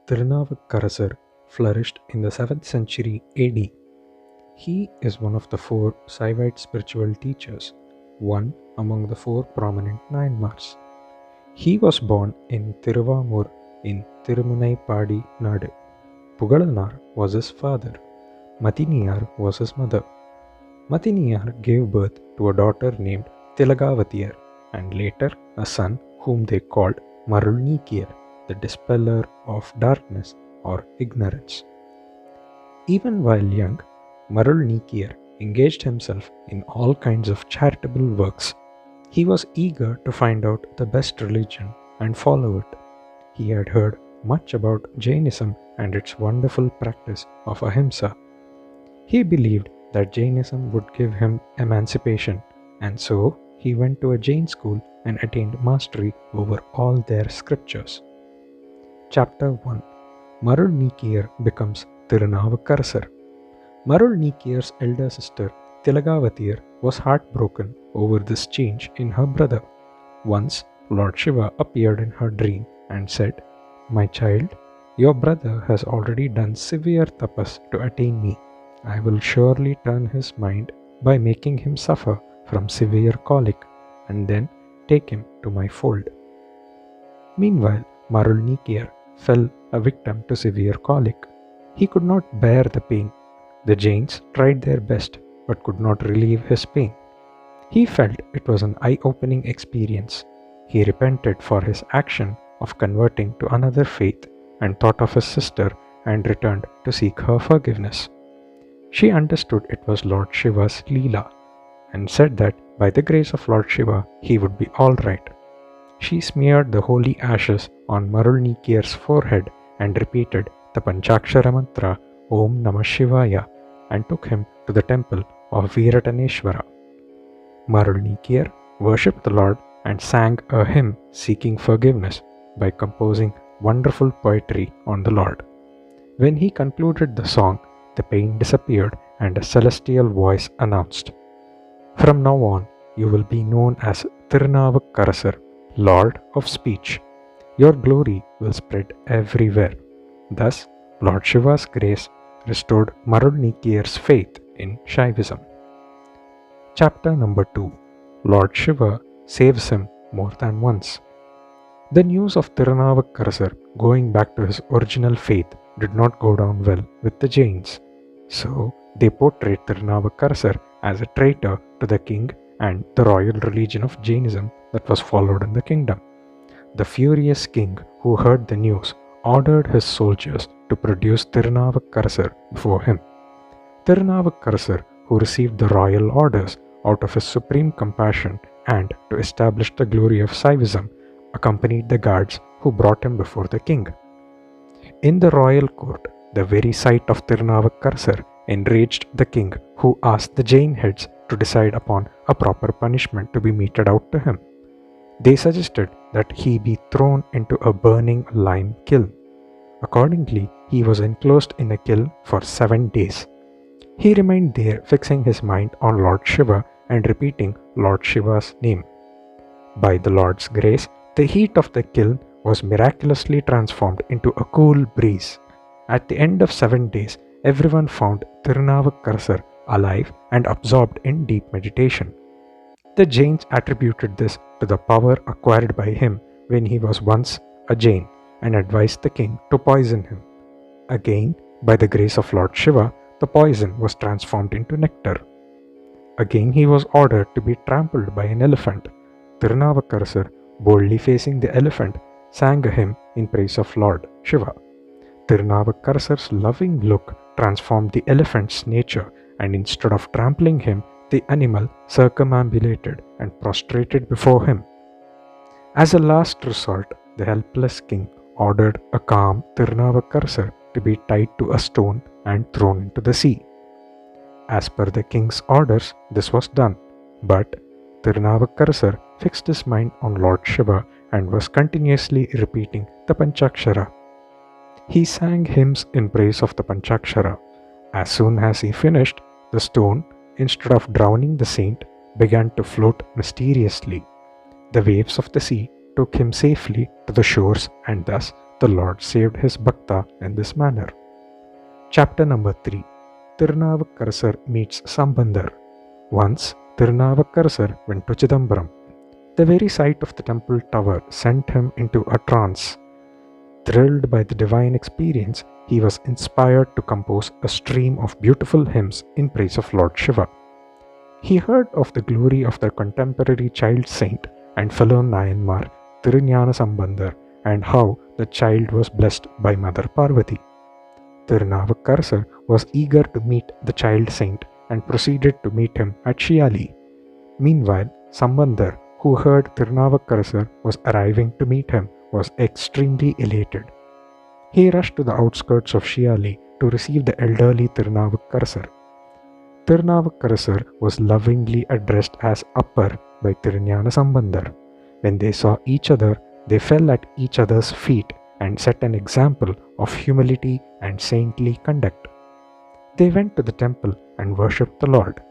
Tirunavukarasar flourished in the 7th century AD. He is one of the four Saivite spiritual teachers, one among the four prominent Nayanmars. He was born in Tiruvamur in Tirumunaippadi Nadu. Pugalanar was his father. Matiniyar was his mother. Matiniyar gave birth to a daughter named Tilagavatiyar and later a son whom they called Marulnikiyar, the dispeller of darkness or ignorance. Even while young, Marulnikiyar engaged himself in all kinds of charitable works. He was eager to find out the best religion and follow it. He had heard much about Jainism and its wonderful practice of ahimsa. He believed that Jainism would give him emancipation, and so he went to a Jain school and attained mastery over all their scriptures. Chapter 1. Marulnikiyar becomes Tirunavukarasar. Marulnikiyar's elder sister Tilagavatiyar was heartbroken over this change in her brother. Once Lord Shiva appeared in her dream and said, "My child, your brother has already done severe tapas to attain me. I will surely turn his mind by making him suffer from severe colic and then take him to my fold." Meanwhile, Marulnikiyar fell a victim to severe colic. He could not bear the pain. The Jains tried their best but could not relieve his pain. He felt it was an eye-opening experience. He repented for his action of converting to another faith and thought of his sister and returned to seek her forgiveness. She understood it was Lord Shiva's Leela and said that by the grace of Lord Shiva he would be all right. She smeared the holy ashes on Marulnikiyar's forehead and repeated the Panchakshara mantra Om Namah Shivaya and took him to the temple of Virataneshwara. Marulnikiyar worshipped the Lord and sang a hymn seeking forgiveness by composing wonderful poetry on the Lord. When he concluded the song, the pain disappeared and a celestial voice announced, "From now on, you will be known as Tirunavukarasar, Lord of Speech. Your glory will spread everywhere." Thus, Lord Shiva's grace restored Marulnikiyar's faith in Shaivism. Chapter number 2. Lord Shiva saves him more than once. The news of Tirunavukarasar going back to his original faith did not go down well with the Jains. So, they portrayed Tirunavukarasar as a traitor to the king and the royal religion of Jainism that was followed in the kingdom. The furious king who heard the news ordered his soldiers to produce Tirunavukarasar before him. Tirunavukarasar, who received the royal orders out of his supreme compassion and to establish the glory of Saivism, accompanied the guards who brought him before the king. In the royal court, the very sight of Tirunavukarasar enraged the king, who asked the Jain heads to decide upon a proper punishment to be meted out to him. They suggested that he be thrown into a burning lime kiln. Accordingly, he was enclosed in a kiln for 7 days. He remained there, fixing his mind on Lord Shiva and repeating Lord Shiva's name. By the Lord's grace, the heat of the kiln was miraculously transformed into a cool breeze. At the end of 7 days, everyone found Tirunavukarasar alive and absorbed in deep meditation. The Jains attributed this to the power acquired by him when he was once a Jain and advised the king to poison him. Again, by the grace of Lord Shiva, the poison was transformed into nectar. Again, he was ordered to be trampled by an elephant. Tirunavukarasar, boldly facing the elephant, sang a hymn in praise of Lord Shiva. Tirunavukarasar's loving look transformed the elephant's nature, and instead of trampling him, the animal circumambulated and prostrated before him. As a last resort, the helpless king ordered a calm Tirunavukarasar to be tied to a stone and thrown into the sea. As per the king's orders, this was done, but Tirunavukarasar fixed his mind on Lord Shiva and was continuously repeating the Panchakshara. He sang hymns in praise of the Panchakshara. As soon as he finished, the stone, instead of drowning the saint, began to float mysteriously. The waves of the sea took him safely to the shores, and thus the Lord saved his Bhakta in this manner. Chapter number 3. Tirunavukkarassar meets Sambandar. Once, Tirunavukkarassar went to Chidambaram. The very sight of the temple tower sent him into a trance. Thrilled by the divine experience, he was inspired to compose a stream of beautiful hymns in praise of Lord Shiva. He heard of the glory of their contemporary child saint and fellow Nayanmar, Tirunjana Sambandar, and how the child was blessed by Mother Parvati. Tirunavukkarassar was eager to meet the child saint and proceeded to meet him at Shiyali. Meanwhile, Sambandar, who heard Tirunavukkarassar was arriving to meet him, was extremely elated. He rushed to the outskirts of Shiyali to receive the elderly Tirunavukkarassar. Tirunavukkarassar was lovingly addressed as Appar by Tirunjana Sambandar. When they saw each other, they fell at each other's feet and set an example of humility and saintly conduct. They went to the temple and worshipped the Lord.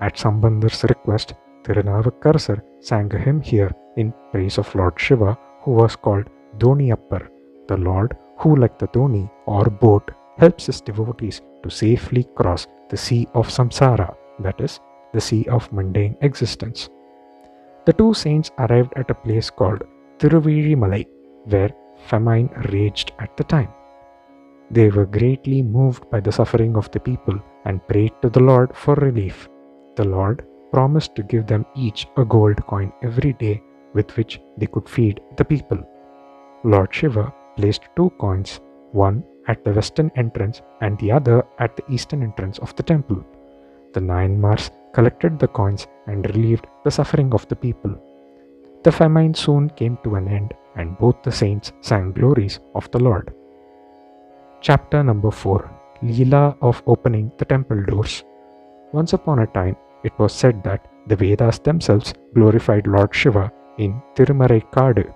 At Sambandar's request, Tirunavukkarassar sang a hymn here in praise of Lord Shiva, who was called Doni Appar, the Lord who, like the Doni or boat, helps his devotees to safely cross the sea of samsara, that is, the sea of mundane existence. The two saints arrived at a place called Tiruvizimalai, where famine raged at the time. They were greatly moved by the suffering of the people and prayed to the Lord for relief. The Lord promised to give them each a gold coin every day with which they could feed the people. Lord Shiva placed 2 coins, one at the western entrance and the other at the eastern entrance of the temple. The Nayanmars collected the coins and relieved the suffering of the people. The famine soon came to an end, and both the saints sang glories of the Lord. Chapter number 4. Leela of opening the temple doors. Once upon a time, it was said that the Vedas themselves glorified Lord Shiva in Tirumarai Kadu.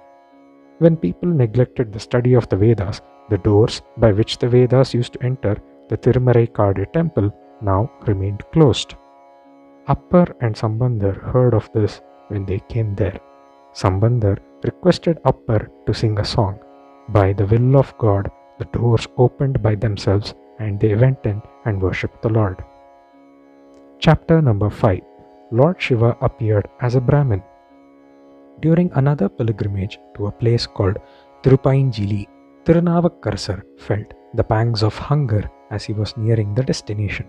When people neglected the study of the Vedas, the doors by which the Vedas used to enter the Tirumarai Kadu temple now remained closed. Appar and Sambandar heard of this when they came there. Sambandar requested Appar to sing a song. By the will of God, the doors opened by themselves and they went in and worshipped the Lord. Chapter number 5. Lord Shiva appeared as a Brahmin. During another pilgrimage to a place called Tirupayinjili, Tirunavukkarassar felt the pangs of hunger as he was nearing the destination.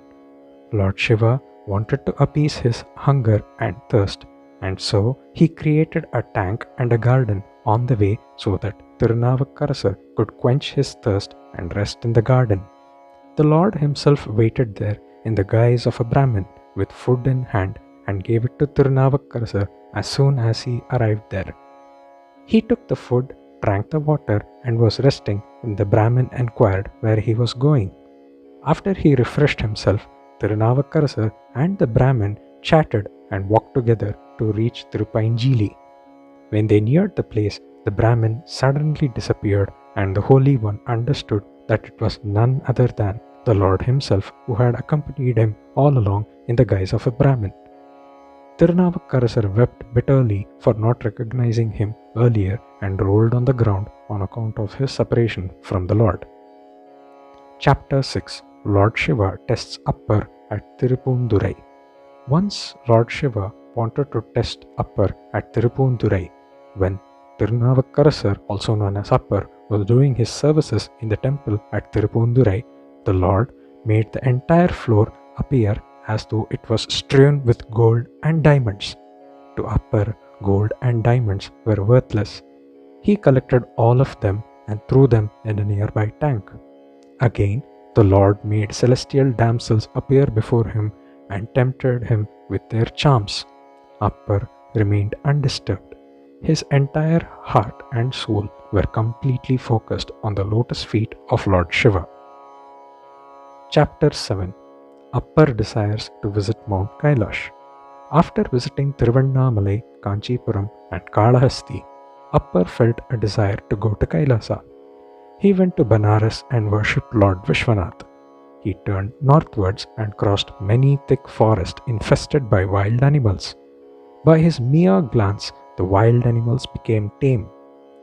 Lord Shiva wanted to appease his hunger and thirst, and so he created a tank and a garden on the way so that Tirunavukkarassar could quench his thirst and rest in the garden. The Lord himself waited there in the guise of a Brahmin with food in hand and gave it to Tirunavukkarassar as soon as he arrived there. He took the food, drank the water, and was resting when the Brahmin inquired where he was going. After he refreshed himself, Tirunavukkarassar and the Brahmin chatted and walked together to reach Tirupayinjili. When they neared the place, the Brahmin suddenly disappeared, and the Holy One understood that it was none other than the Lord himself who had accompanied him all along in the guise of a Brahmin. Tirunavukkarassar wept bitterly for not recognizing him earlier and rolled on the ground on account of his separation from the Lord. Chapter 6. Lord Shiva tests Appar at Tirupoonthurai. Once Lord Shiva wanted to test Appar at Tirupoonthurai. When Tirunavukkarassar, also known as Appar, was doing his services in the temple at Tirupoonthurai, the Lord made the entire floor appear as though it was strewn with gold and diamonds. To Appar, gold and diamonds were worthless. He collected all of them and threw them in a nearby tank. Again, the Lord made celestial damsels appear before him and tempted him with their charms. Appar remained undisturbed. His entire heart and soul were completely focused on the lotus feet of Lord Shiva. Chapter 7. Appar desires to visit Mount Kailash. After visiting Tiruvannamalai, Kanchipuram and Kalahasti, Appar felt a desire to go to Kailasa. He went to Banaras and worshipped Lord Vishwanath. He turned northwards and crossed many thick forests infested by wild animals. By his mere glance, the wild animals became tame.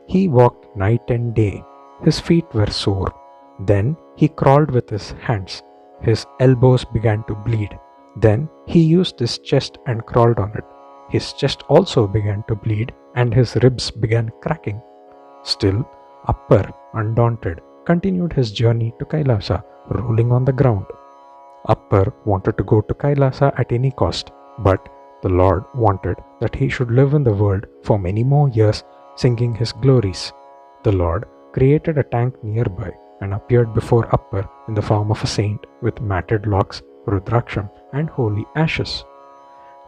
He walked night and day. His feet were sore. Then he crawled with his hands. His elbows began to bleed. Then he used his chest and crawled on it. His chest also began to bleed and his ribs began cracking. Still, Appar, undaunted, continued his journey to Kailasa, rolling on the ground. Appar wanted to go to Kailasa at any cost, but the Lord wanted that he should live in the world for many more years, singing his glories. The Lord created a tank nearby and appeared before Appar in the form of a saint with matted locks, Rudraksham, and holy ashes.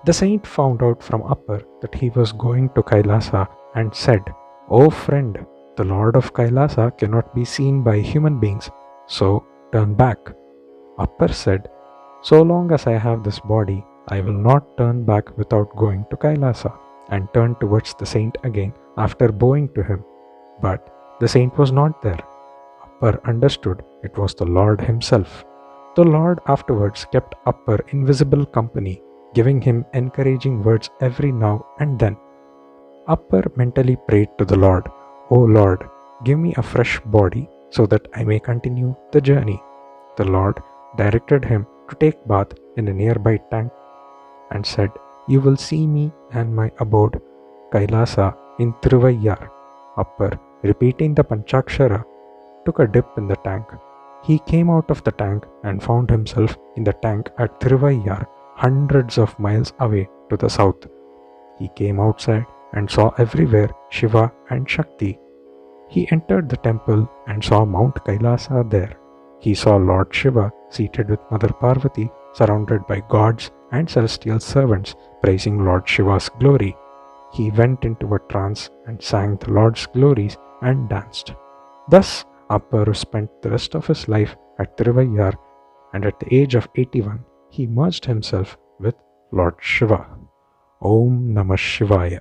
The saint found out from Appar that he was going to Kailasa and said, "O friend, the Lord of Kailasa cannot be seen by human beings, so turn back." Appar said, "So long as I have this body, I will not turn back without going to Kailasa," and turned towards the saint again after bowing to him. But the saint was not there. Appar understood it was the Lord himself. The Lord afterwards kept Appar in visible company, giving him encouraging words every now and then. Appar mentally prayed to the Lord, "O Lord, give me a fresh body so that I may continue the journey." The Lord directed him to take bath in a nearby tank and said, "You will see me and my abode, Kailasa, in Thiruvayyar." Appar, repeating the Panchakshara, took a dip in the tank. He came out of the tank and found himself in the tank at Thiruvayyar, hundreds of miles away to the south. He came outside and saw everywhere Shiva and Shakti. He entered the temple and saw Mount Kailasa there. He saw Lord Shiva seated with Mother Parvati, surrounded by gods and celestial servants, praising Lord Shiva's glory. He went into a trance and sang the Lord's glories and danced. Thus, Appar spent the rest of his life at Thiruvayyar, and at the age of 81, he merged himself with Lord Shiva. Om Namah Shivaya.